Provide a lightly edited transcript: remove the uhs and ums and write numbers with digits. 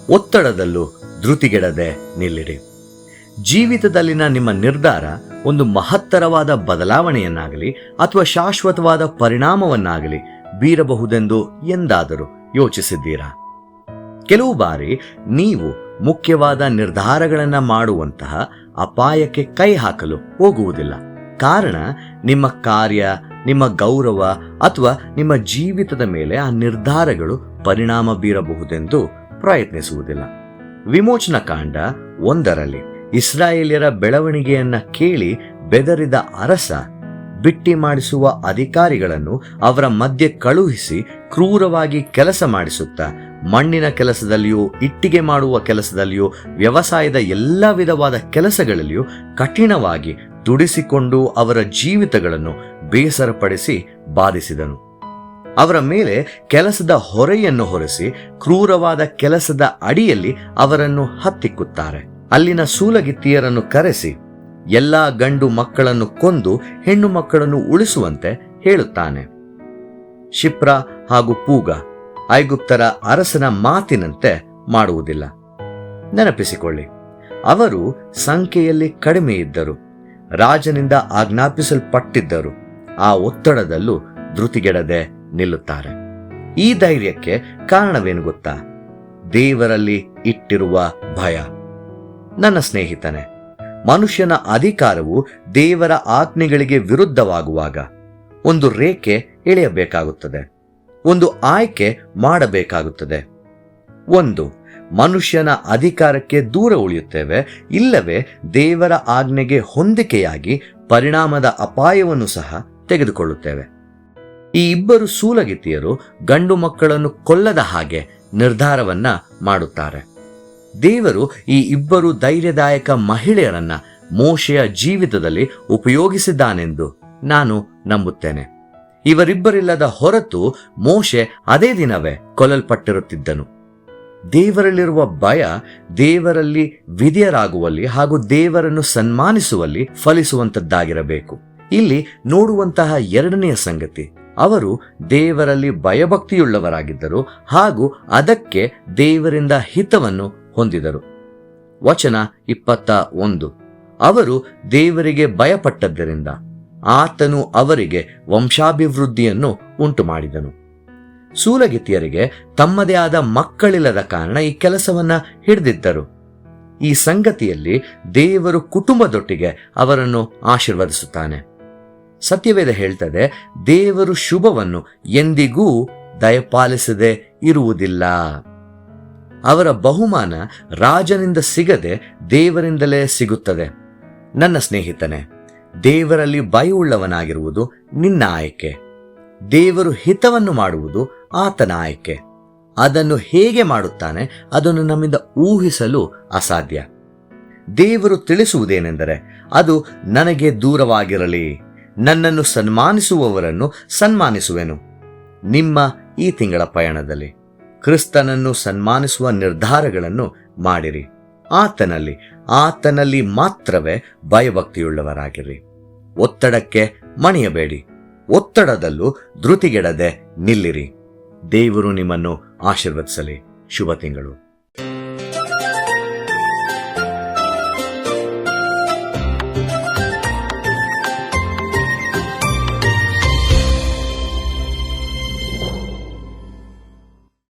ಒತ್ತಡದಲ್ಲೂ ಧೃತಿಗೆಡದೆ ನಿಲ್ಲಿರಿ. ಜೀವಿತದಲ್ಲಿನ ನಿಮ್ಮ ನಿರ್ಧಾರ ಒಂದು ಮಹತ್ತರವಾದ ಬದಲಾವಣೆಯನ್ನಾಗಲಿ ಅಥವಾ ಶಾಶ್ವತವಾದ ಪರಿಣಾಮವನ್ನಾಗಲಿ ಬೀರಬಹುದೆಂದು ಎಂದಾದರೂ ಯೋಚಿಸಿದ್ದೀರಾ? ಕೆಲವು ಬಾರಿ ನೀವು ಮುಖ್ಯವಾದ ನಿರ್ಧಾರಗಳನ್ನು ಮಾಡುವಂತಹ ಅಪಾಯಕ್ಕೆ ಕೈ ಹಾಕಲು ಹೋಗುವುದಿಲ್ಲ. ಕಾರಣ ನಿಮ್ಮ ಕಾರ್ಯ, ನಿಮ್ಮ ಗೌರವ ಅಥವಾ ನಿಮ್ಮ ಜೀವಿತದ ಮೇಲೆ ಆ ನಿರ್ಧಾರಗಳು ಪರಿಣಾಮ ಬೀರಬಹುದೆಂದು ಪ್ರಯತ್ನಿಸುವುದಿಲ್ಲ. ವಿಮೋಚನಾ ಕಾಂಡ 1 ಇಸ್ರಾಯೇಲ್ಯರ ಬೆಳವಣಿಗೆಯನ್ನ ಕೇಳಿ ಬೆದರಿದ ಅರಸ ಬಿಟ್ಟಿ ಮಾಡಿಸುವ ಅಧಿಕಾರಿಗಳನ್ನು ಅವರ ಮಧ್ಯೆ ಕಳುಹಿಸಿ ಕ್ರೂರವಾಗಿ ಕೆಲಸ ಮಾಡಿಸುತ್ತಾ ಮಣ್ಣಿನ ಕೆಲಸದಲ್ಲಿಯೂ, ಇಟ್ಟಿಗೆ ಮಾಡುವ ಕೆಲಸದಲ್ಲಿಯೂ, ವ್ಯವಸಾಯದ ಎಲ್ಲ ವಿಧವಾದ ಕೆಲಸಗಳಲ್ಲಿಯೂ ಕಠಿಣವಾಗಿ ದುಡಿಸಿಕೊಂಡು ಅವರ ಜೀವಿತಗಳನ್ನು ಬೇಸರಪಡಿಸಿ ಬಾಧಿಸಿದನು. ಅವರ ಮೇಲೆ ಕೆಲಸದ ಹೊರೆಯನ್ನು ಹೊರಿಸಿ ಕ್ರೂರವಾದ ಕೆಲಸದ ಅಡಿಯಲ್ಲಿ ಅವರನ್ನು ಹತ್ತಿಕ್ಕುತ್ತಾರೆ. ಅಲ್ಲಿನ ಸೂಲಗಿತ್ತಿಯರನ್ನು ಕರೆಸಿ ಎಲ್ಲಾ ಗಂಡು ಮಕ್ಕಳನ್ನು ಕೊಂದು ಹೆಣ್ಣು ಮಕ್ಕಳನ್ನು ಉಳಿಸುವಂತೆ ಹೇಳುತ್ತಾನೆ. ಶಿಪ್ರ ಹಾಗೂ ಪೂಗ ಐಗುಪ್ತರ ಅರಸನ ಮಾತಿನಂತೆ ಮಾಡುವುದಿಲ್ಲ. ನೆನಪಿಸಿಕೊಳ್ಳಿ, ಅವರು ಸಂಖ್ಯೆಯಲ್ಲಿ ಕಡಿಮೆ ಇದ್ದರು, ರಾಜನಿಂದ ಆಜ್ಞಾಪಿಸಲ್ಪಟ್ಟಿದ್ದರು. ಆ ಒತ್ತಡದಲ್ಲೂ ಧೃತಿಗೆಡದೆ ನಿಲ್ಲುತ್ತಾರೆ. ಈ ಧೈರ್ಯಕ್ಕೆ ಕಾರಣವೇನು ಗೊತ್ತಾ? ದೇವರಲ್ಲಿ ಇಟ್ಟಿರುವ ಭಯ. ನನ್ನ ಸ್ನೇಹಿತನೇ, ಮನುಷ್ಯನ ಅಧಿಕಾರವು ದೇವರ ಆಜ್ಞೆಗಳಿಗೆ ವಿರುದ್ಧವಾಗುವಾಗ ಒಂದು ರೇಖೆ ಎಳೆಯಬೇಕಾಗುತ್ತದೆ, ಒಂದು ಆಯ್ಕೆ ಮಾಡಬೇಕಾಗುತ್ತದೆ. ಒಂದು, ಮನುಷ್ಯನ ಅಧಿಕಾರಕ್ಕೆ ದೂರ ಉಳಿಯುತ್ತೇವೆ, ಇಲ್ಲವೇ ದೇವರ ಆಜ್ಞೆಗೆ ಹೊಂದಿಕೆಯಾಗಿ ಪರಿಣಾಮದ ಅಪಾಯವನ್ನು ಸಹ ತೆಗೆದುಕೊಳ್ಳುತ್ತೇವೆ. ಈ ಇಬ್ಬರು ಸೂಲಗಿತ್ತಿಯರು ಗಂಡು ಮಕ್ಕಳನ್ನು ಕೊಲ್ಲದ ಹಾಗೆ ನಿರ್ಧಾರವನ್ನ ಮಾಡುತ್ತಾರೆ. ದೇವರು ಈ ಇಬ್ಬರು ಧೈರ್ಯದಾಯಕ ಮಹಿಳೆಯರನ್ನ ಮೋಶೆಯ ಜೀವಿತದಲ್ಲಿ ಉಪಯೋಗಿಸಿದ್ದಾನೆಂದು ನಾನು ನಂಬುತ್ತೇನೆ. ಇವರಿಬ್ಬರಿಲ್ಲದ ಹೊರತು ಮೋಶೆ ಅದೇ ದಿನವೇ ಕೊಲ್ಲಲ್ಪಟ್ಟಿರುತ್ತಿದ್ದನು. ದೇವರಲ್ಲಿರುವ ಭಯ ದೇವರಲ್ಲಿ ವಿಧೇಯರಾಗುವಲ್ಲಿ ಹಾಗೂ ದೇವರನ್ನು ಸನ್ಮಾನಿಸುವಲ್ಲಿ ಫಲಿಸುವಂತದ್ದಾಗಿರಬೇಕು. ಇಲ್ಲಿ ನೋಡುವಂತಹ ಎರಡನೆಯ ಸಂಗತಿ, ಅವರು ದೇವರಲ್ಲಿ ಭಯಭಕ್ತಿಯುಳ್ಳವರಾಗಿದ್ದರು ಹಾಗೂ ಅದಕ್ಕೆ ದೇವರಿಂದ ಹಿತವನ್ನು ಹೊಂದಿದರು. ವಚನ 21, ಅವರು ದೇವರಿಗೆ ಭಯಪಟ್ಟದ್ದರಿಂದ ಆತನು ಅವರಿಗೆ ವಂಶಾಭಿವೃದ್ಧಿಯನ್ನು ಉಂಟು ಮಾಡಿದನು. ಸೂಲಗಿತ್ತಿಯರಿಗೆ ತಮ್ಮದೇ ಆದ ಮಕ್ಕಳಿಲ್ಲದ ಕಾರಣ ಈ ಕೆಲಸವನ್ನ ಹಿಡಿದಿದ್ದರು. ಈ ಸಂಗತಿಯಲ್ಲಿ ದೇವರು ಕುಟುಂಬದೊಟ್ಟಿಗೆ ಅವರನ್ನು ಆಶೀರ್ವದಿಸುತ್ತಾನೆ. ಸತ್ಯವೇದ ಹೇಳ್ತದೆ, ದೇವರು ಶುಭವನ್ನು ಎಂದಿಗೂ ದಯಪಾಲಿಸದೆ ಇರುವುದಿಲ್ಲ. ಅವರ ಬಹುಮಾನ ರಾಜನಿಂದ ಸಿಗದೆ ದೇವರಿಂದಲೇ ಸಿಗುತ್ತದೆ. ನನ್ನ ಸ್ನೇಹಿತನೇ, ದೇವರಲ್ಲಿ ಭಯವುಳ್ಳವನಾಗಿರುವುದು ನಿನ್ನ ಆಯ್ಕೆ. ದೇವರು ಹಿತವನ್ನು ಮಾಡುವುದು ಆತನ ಆಯ್ಕೆ. ಅದನ್ನು ಹೇಗೆ ಮಾಡುತ್ತಾನೆ ಅದನ್ನು ನಮ್ಮಿಂದ ಊಹಿಸಲು ಅಸಾಧ್ಯ. ದೇವರು ತಿಳಿಸುವುದೇನೆಂದರೆ, ಅದು ನನಗೆ ದೂರವಾಗಿರಲಿ, ನನ್ನನ್ನು ಸನ್ಮಾನಿಸುವವರನ್ನು ಸನ್ಮಾನಿಸುವೆನು. ನಿಮ್ಮ ಈ ತಿಂಗಳ ಪಯಣದಲ್ಲಿ ಕ್ರಿಸ್ತನನ್ನು ಸನ್ಮಾನಿಸುವ ನಿರ್ಧಾರಗಳನ್ನು ಮಾಡಿರಿ. ಆತನಲ್ಲಿ ಮಾತ್ರವೇ ಭಯಭಕ್ತಿಯುಳ್ಳವರಾಗಿರಿ. ಒತ್ತಡಕ್ಕೆ ಮಣಿಯಬೇಡಿ, ಒತ್ತಡದಲ್ಲೂ ಧೃತಿಗೆಡದೆ ನಿಲ್ಲಿರಿ. ದೇವರು ನಿಮ್ಮನ್ನು ಆಶೀರ್ವದಿಸಲಿ. ಶುಭ ತಿಂಗಳು.